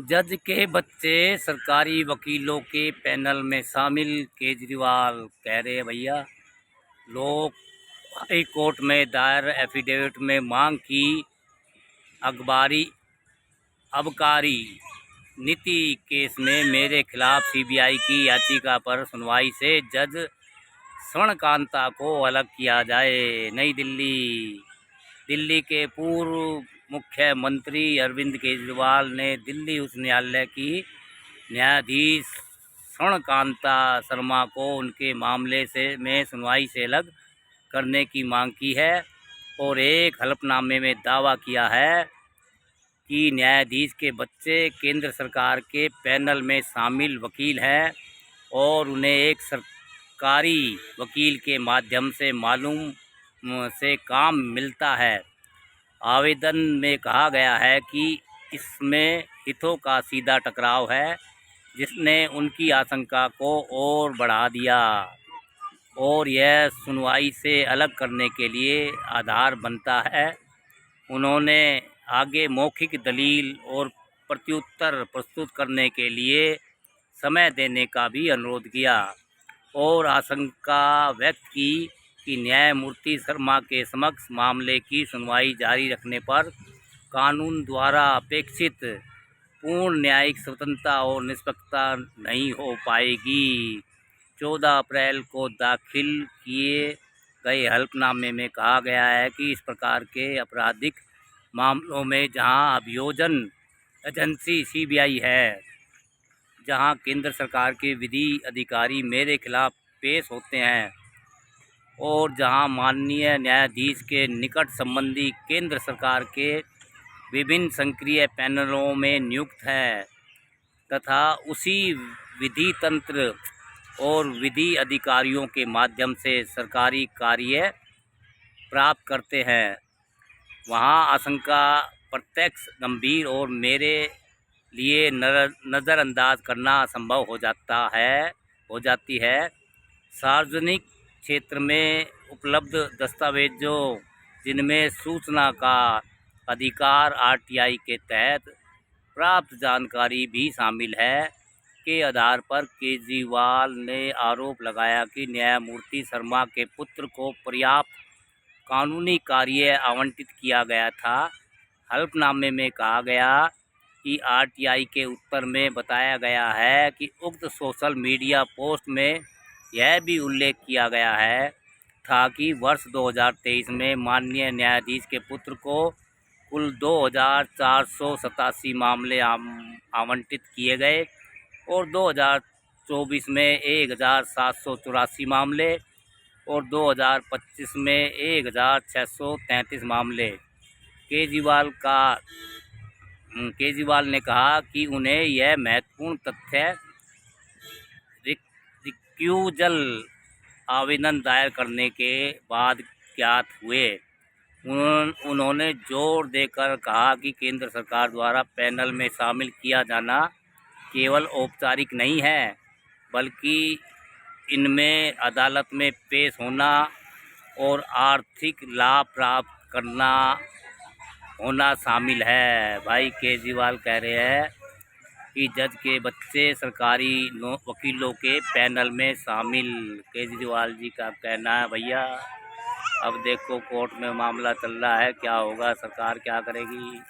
जज के बच्चे सरकारी वकीलों के पैनल में शामिल। केजरीवाल कह रहे हैं भैया, लोग हाई कोर्ट में दायर एफिडेविट में मांग की अबकारी नीति केस में मेरे खिलाफ सीबीआई की याचिका पर सुनवाई से जज स्वर्णकांता को अलग किया जाए। नई दिल्ली। दिल्ली के पूर्व मुख्यमंत्री अरविंद केजरीवाल ने दिल्ली उच्च न्यायालय की न्यायाधीश स्वर्णकांता शर्मा को उनके मामले में सुनवाई से अलग करने की मांग की है और एक हलफनामे में दावा किया है कि न्यायाधीश के बच्चे केंद्र सरकार के पैनल में शामिल वकील हैं और उन्हें एक सरकारी वकील के माध्यम से मालूम से काम मिलता है। आवेदन में कहा गया है कि इसमें हितों का सीधा टकराव है, जिसने उनकी आशंका को और बढ़ा दिया और यह सुनवाई से अलग करने के लिए आधार बनता है। उन्होंने आगे मौखिक दलील और प्रत्युत्तर प्रस्तुत करने के लिए समय देने का भी अनुरोध किया और आशंका व्यक्त की कि न्यायमूर्ति शर्मा के समक्ष मामले की सुनवाई जारी रखने पर कानून द्वारा अपेक्षित पूर्ण न्यायिक स्वतंत्रता और निष्पक्षता नहीं हो पाएगी। 14 अप्रैल को दाखिल किए गए हलफनामे में कहा गया है कि इस प्रकार के आपराधिक मामलों में जहां अभियोजन एजेंसी सीबीआई है, जहां केंद्र सरकार के विधि अधिकारी मेरे खिलाफ पेश होते हैं और जहां माननीय न्यायाधीश के निकट संबंधी केंद्र सरकार के विभिन्न सक्रिय पैनलों में नियुक्त है तथा उसी विधि तंत्र और विधि अधिकारियों के माध्यम से सरकारी कार्य प्राप्त करते हैं, वहां आशंका प्रत्यक्ष, गंभीर और मेरे लिए नज़रअंदाज करना असंभव हो जाती है। सार्वजनिक क्षेत्र में उपलब्ध दस्तावेजों, जिनमें सूचना का अधिकार आरटीआई के तहत प्राप्त जानकारी भी शामिल है, के आधार पर केजरीवाल ने आरोप लगाया कि न्यायमूर्ति शर्मा के पुत्र को पर्याप्त कानूनी कार्य आवंटित किया गया था। हलफनामे में कहा गया कि आरटीआई के उत्तर में बताया गया है कि उक्त सोशल मीडिया पोस्ट में यह भी उल्लेख किया गया है था कि वर्ष 2023 में माननीय न्यायाधीश के पुत्र को कुल 2487 मामले आवंटित किए गए और 2024 में 1784 मामले और 2025 में 1633 मामले। केजरीवाल ने कहा कि उन्हें यह महत्वपूर्ण तथ्य रिक्यूजल आवेदन दायर करने के बाद ज्ञात हुए। उन्होंने जोर देकर कहा कि केंद्र सरकार द्वारा पैनल में शामिल किया जाना केवल औपचारिक नहीं है, बल्कि इनमें अदालत में पेश होना और आर्थिक लाभ प्राप्त करना होना शामिल है। भाई केजरीवाल कह रहे हैं कि जज के बच्चे सरकारी वकीलों के पैनल में शामिल। केजरीवाल जी का कहना है भैया, अब देखो कोर्ट में मामला चल रहा है, क्या होगा, सरकार क्या करेगी।